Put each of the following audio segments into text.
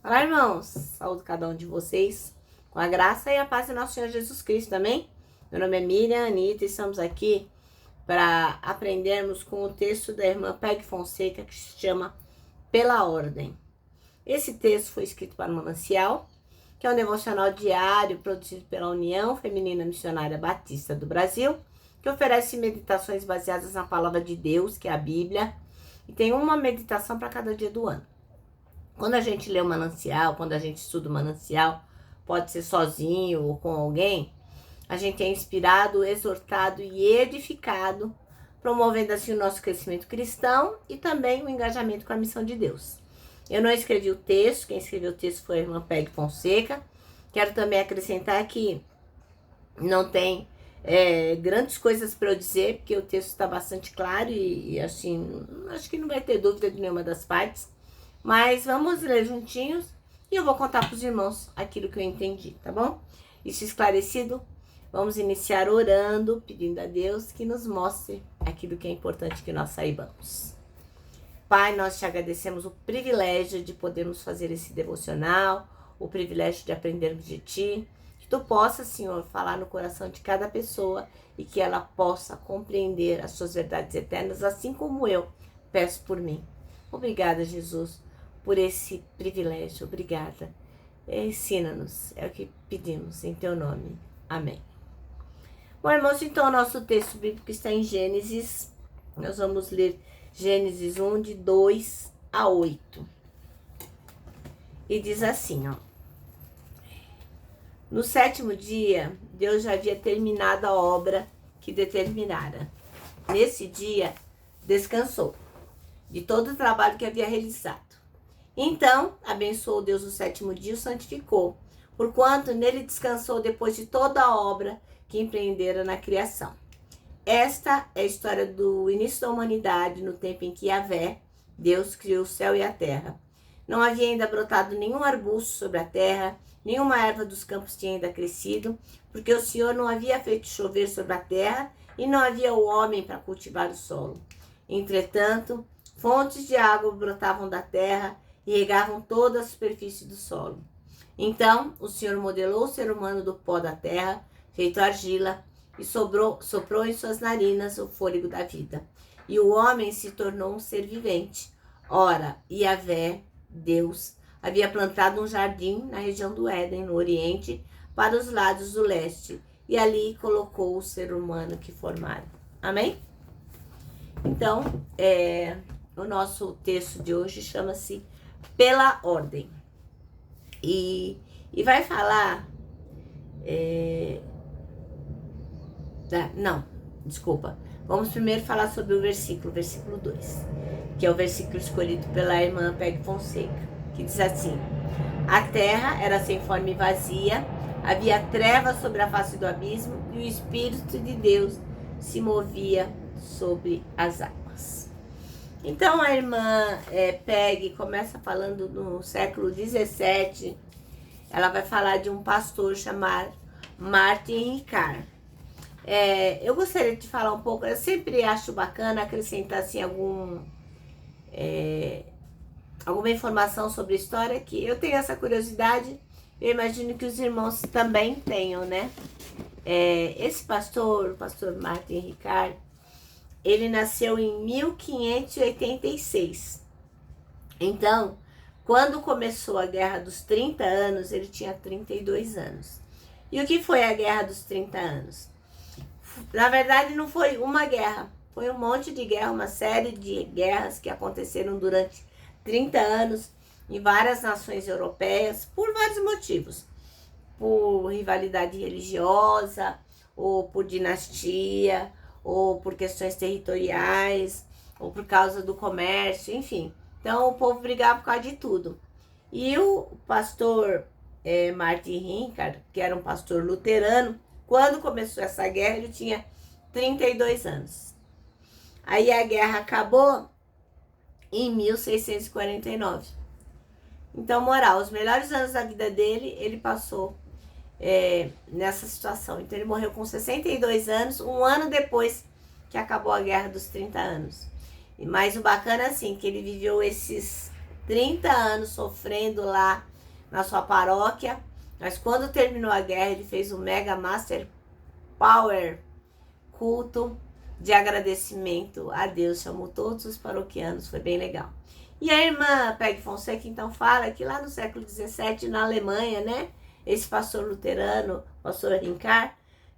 Olá, irmãos. Saúde cada um de vocês com a graça e a paz do nosso Senhor Jesus Cristo, amém? Meu nome é Miriam Anitta e estamos aqui para aprendermos com o texto da irmã Peg Fonseca que se chama Pela Ordem. Esse texto foi escrito para o Manancial, que é um devocional diário produzido pela União Feminina Missionária Batista do Brasil, que oferece meditações baseadas na Palavra de Deus, que é a Bíblia, e tem uma meditação para cada dia do ano. Quando a gente lê o Manancial, quando a gente estuda o Manancial, pode ser sozinho ou com alguém, a gente é inspirado, exortado e edificado, promovendo assim o nosso crescimento cristão e também o engajamento com a missão de Deus. Eu não escrevi o texto, quem escreveu o texto foi a irmã Peg Fonseca. Quero também acrescentar que não tem grandes coisas para eu dizer, porque o texto está bastante claro e assim, acho que não vai ter dúvida de nenhuma das partes. Mas vamos ler juntinhos e eu vou contar para os irmãos aquilo que eu entendi, tá bom? Isso esclarecido, vamos iniciar orando, pedindo a Deus que nos mostre aquilo que é importante que nós saibamos. Pai, nós te agradecemos o privilégio de podermos fazer esse devocional, o privilégio de aprendermos de Ti. Que Tu possa, Senhor, falar no coração de cada pessoa e que ela possa compreender as Suas verdades eternas, assim como eu peço por mim. Obrigada, Jesus, por esse privilégio. Obrigada. Ensina-nos, é o que pedimos em Teu nome. Amém. Bom, irmãos, então o nosso texto bíblico está em Gênesis. Nós vamos ler Gênesis 1, de 2 a 8. E diz assim, ó. No sétimo dia, Deus já havia terminado a obra que determinara. Nesse dia, descansou de todo o trabalho que havia realizado. Então, abençoou Deus o sétimo dia e o santificou, porquanto nele descansou depois de toda a obra que empreendera na criação. Esta é a história do início da humanidade, no tempo em que Yahvé, Deus, criou o céu e a terra. Não havia ainda brotado nenhum arbusto sobre a terra, nenhuma erva dos campos tinha ainda crescido, porque o Senhor não havia feito chover sobre a terra e não havia o homem para cultivar o solo. Entretanto, fontes de água brotavam da terra e regavam toda a superfície do solo. Então, o Senhor modelou o ser humano do pó da terra, feito argila, e soprou em suas narinas o fôlego da vida. E o homem se tornou um ser vivente. Ora, Yahvé, Deus, havia plantado um jardim na região do Éden, no Oriente, para os lados do leste, e ali colocou o ser humano que formara. Amém? Então, o nosso texto de hoje chama-se Pela Ordem. E vai falar... Vamos primeiro falar sobre o versículo 2, que é o versículo escolhido pela irmã Peg Fonseca, que diz assim: a terra era sem forma e vazia, havia trevas sobre a face do abismo, e o Espírito de Deus se movia sobre as águas. Então a irmã Peg começa falando no século 17, ela vai falar de um pastor chamado Martin Ricard. Eu gostaria de falar um pouco, eu sempre acho bacana acrescentar assim alguma informação sobre a história, que eu tenho essa curiosidade, eu imagino que os irmãos também tenham, né? Esse pastor, o pastor Martin Ricard, ele nasceu em 1586. Então, quando começou a Guerra dos 30 Anos, ele tinha 32 anos. E o que foi a Guerra dos 30 Anos? Na verdade, não foi uma guerra, foi um monte de guerra, uma série de guerras que aconteceram durante 30 anos em várias nações europeias, por vários motivos. Por rivalidade religiosa, ou por dinastia, ou por questões territoriais, ou por causa do comércio, enfim. Então, o povo brigava por causa de tudo. E o pastor Martin Ricard, que era um pastor luterano, quando começou essa guerra, ele tinha 32 anos. Aí a guerra acabou em 1649. Então, moral, os melhores anos da vida dele, ele passou nessa situação. Então, ele morreu com 62 anos, um ano depois que acabou a Guerra dos 30 Anos. Mas o bacana, assim, que ele viveu esses 30 anos sofrendo lá na sua paróquia, mas quando terminou a guerra, ele fez um Mega Master Power culto de agradecimento a Deus, chamou todos os paroquianos, foi bem legal. E a irmã Peg Fonseca então fala que lá no século XVII, na Alemanha, né, esse pastor luterano, pastor Rincard,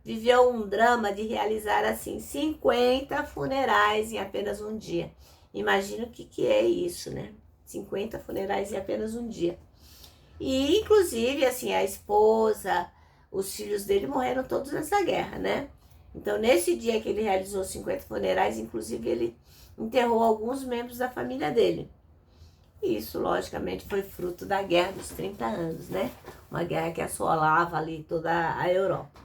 viveu um drama de realizar assim 50 funerais em apenas um dia. Imagina o que é isso, né? 50 funerais em apenas um dia. E inclusive assim a esposa, os filhos dele morreram todos nessa guerra, né? Então nesse dia que ele realizou 50 funerais, inclusive ele enterrou alguns membros da família dele. E isso, logicamente, foi fruto da Guerra dos 30 anos, né? Uma guerra que assolava ali toda a Europa.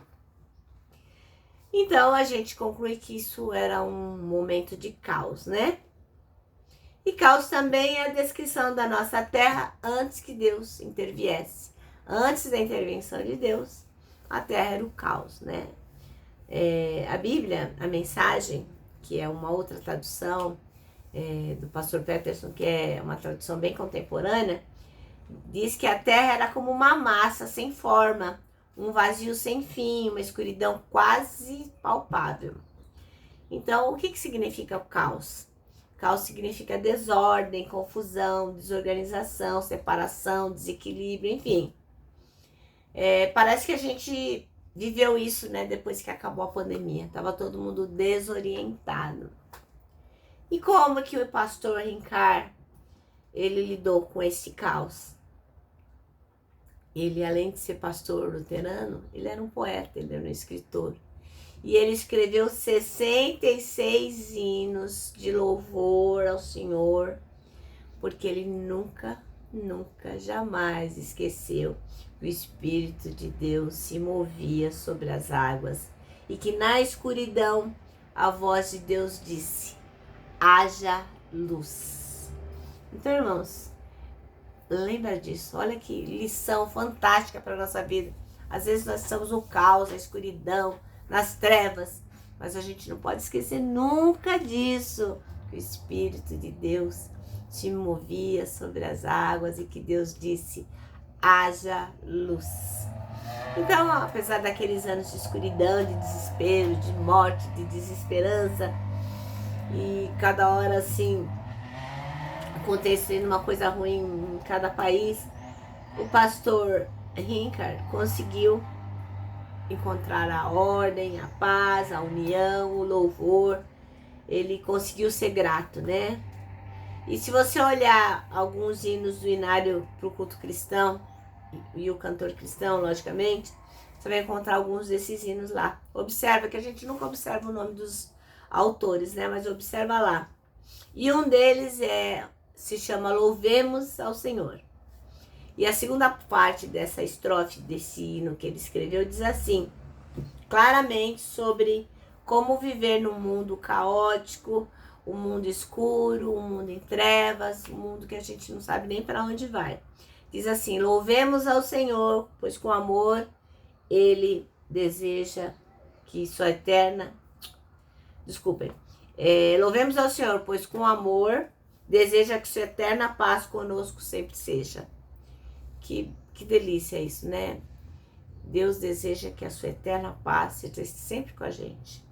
Então, a gente conclui que isso era um momento de caos, né? E caos também é a descrição da nossa terra antes que Deus interviesse. Antes da intervenção de Deus, a terra era o caos, né? A Bíblia, a mensagem, que é uma outra tradução, do pastor Peterson, que é uma tradução bem contemporânea, diz que a terra era como uma massa sem forma, um vazio sem fim, uma escuridão quase palpável. Então, o que significa o caos? Caos significa desordem, confusão, desorganização, separação, desequilíbrio, enfim. Parece que a gente viveu isso, né, depois que acabou a pandemia. Estava todo mundo desorientado. E como que o pastor Rincard, ele lidou com esse caos? Ele, além de ser pastor luterano, ele era um poeta, ele era um escritor. E ele escreveu 66 hinos de louvor ao Senhor, porque ele nunca, jamais esqueceu que o Espírito de Deus se movia sobre as águas e que na escuridão a voz de Deus disse: haja luz. Então, irmãos, lembra disso. Olha que lição fantástica para a nossa vida. Às vezes nós estamos no caos, na escuridão, nas trevas, mas a gente não pode esquecer nunca disso, que o Espírito de Deus se movia sobre as águas e que Deus disse: haja luz. Então, apesar daqueles anos de escuridão, de desespero, de morte, de desesperança, e cada hora assim acontecendo uma coisa ruim em cada país, o pastor Rincard conseguiu encontrar a ordem, a paz, a união, o louvor. Ele conseguiu ser grato, né? E se você olhar alguns hinos do inário para o culto cristão e o cantor cristão, logicamente, você vai encontrar alguns desses hinos lá. Observa que a gente nunca observa o nome dos autores, né? Mas observa lá. E um deles se chama Louvemos ao Senhor. E a segunda parte dessa estrofe, desse hino que ele escreveu, diz assim, claramente sobre como viver num mundo caótico, um mundo escuro, um mundo em trevas, um mundo que a gente não sabe nem para onde vai. Diz assim: louvemos ao Senhor, pois com amor Ele deseja que sua eterna... Desculpem. Louvemos ao Senhor, pois com amor deseja que sua eterna paz conosco sempre seja. Que delícia isso, né? Deus deseja que a sua eterna paz seja sempre com a gente.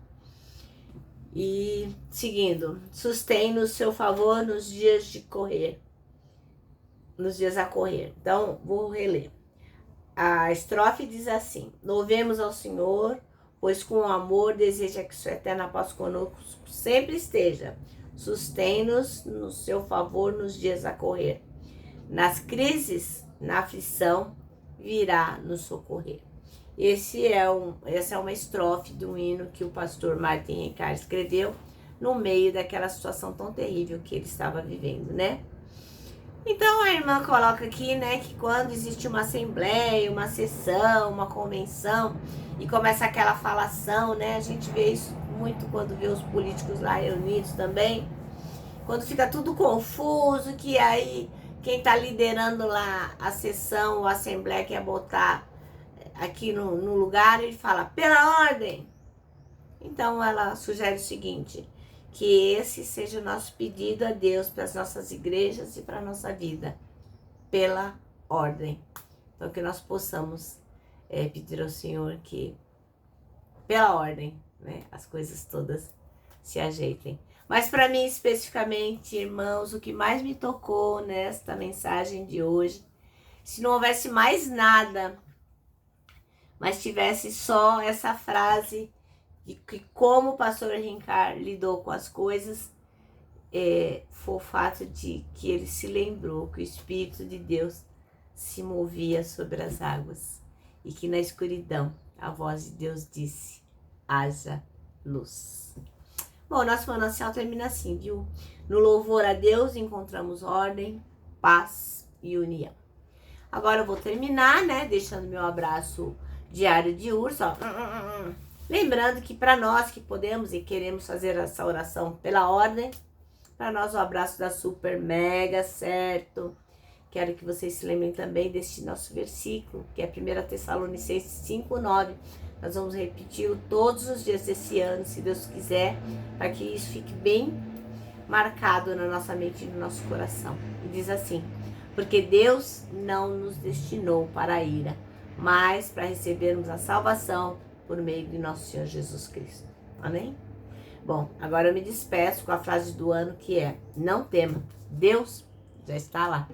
E seguindo, sustém no seu favor nos dias de correr. Nos dias a correr. Então, vou reler. A estrofe diz assim: louvemos ao Senhor, pois com amor deseja que sua eterna paz conosco sempre esteja. Sustém-nos no seu favor nos dias a correr. Nas crises, na aflição, virá nos socorrer. Essa é uma estrofe de um hino que o pastor Martin Rincard escreveu no meio daquela situação tão terrível que ele estava vivendo, né? Então a irmã coloca aqui, né, que quando existe uma assembleia, uma sessão, uma convenção e começa aquela falação, né, a gente vê isso muito quando vê os políticos lá reunidos também, quando fica tudo confuso, que aí quem está liderando lá a sessão ou a assembleia quer botar aqui no lugar, ele fala, pela ordem. Então ela sugere o seguinte, que esse seja o nosso pedido a Deus para as nossas igrejas e para a nossa vida, pela ordem. Então, que nós possamos pedir ao Senhor que, pela ordem, né, as coisas todas se ajeitem. Mas para mim, especificamente, irmãos, o que mais me tocou nesta mensagem de hoje, se não houvesse mais nada, mas tivesse só essa frase de que como o pastor Rincard lidou com as coisas, foi o fato de que ele se lembrou que o Espírito de Deus se movia sobre as águas e que na escuridão a voz de Deus disse: haja luz. Bom, nosso manancial termina assim, viu? No louvor a Deus encontramos ordem, paz e união. Agora eu vou terminar, né, deixando meu abraço diário de urso, ó. Lembrando que para nós que podemos e queremos fazer essa oração pela ordem, para nós o abraço dá super mega certo. Quero que vocês se lembrem também deste nosso versículo, que é 1 Tessalonicenses 5:9. Nós vamos repeti-lo todos os dias desse ano, se Deus quiser, para que isso fique bem marcado na nossa mente e no nosso coração. E diz assim: porque Deus não nos destinou para a ira, mas para recebermos a salvação por meio de nosso Senhor Jesus Cristo. Amém? Bom, agora eu me despeço com a frase do ano que é: não tema, Deus já está lá.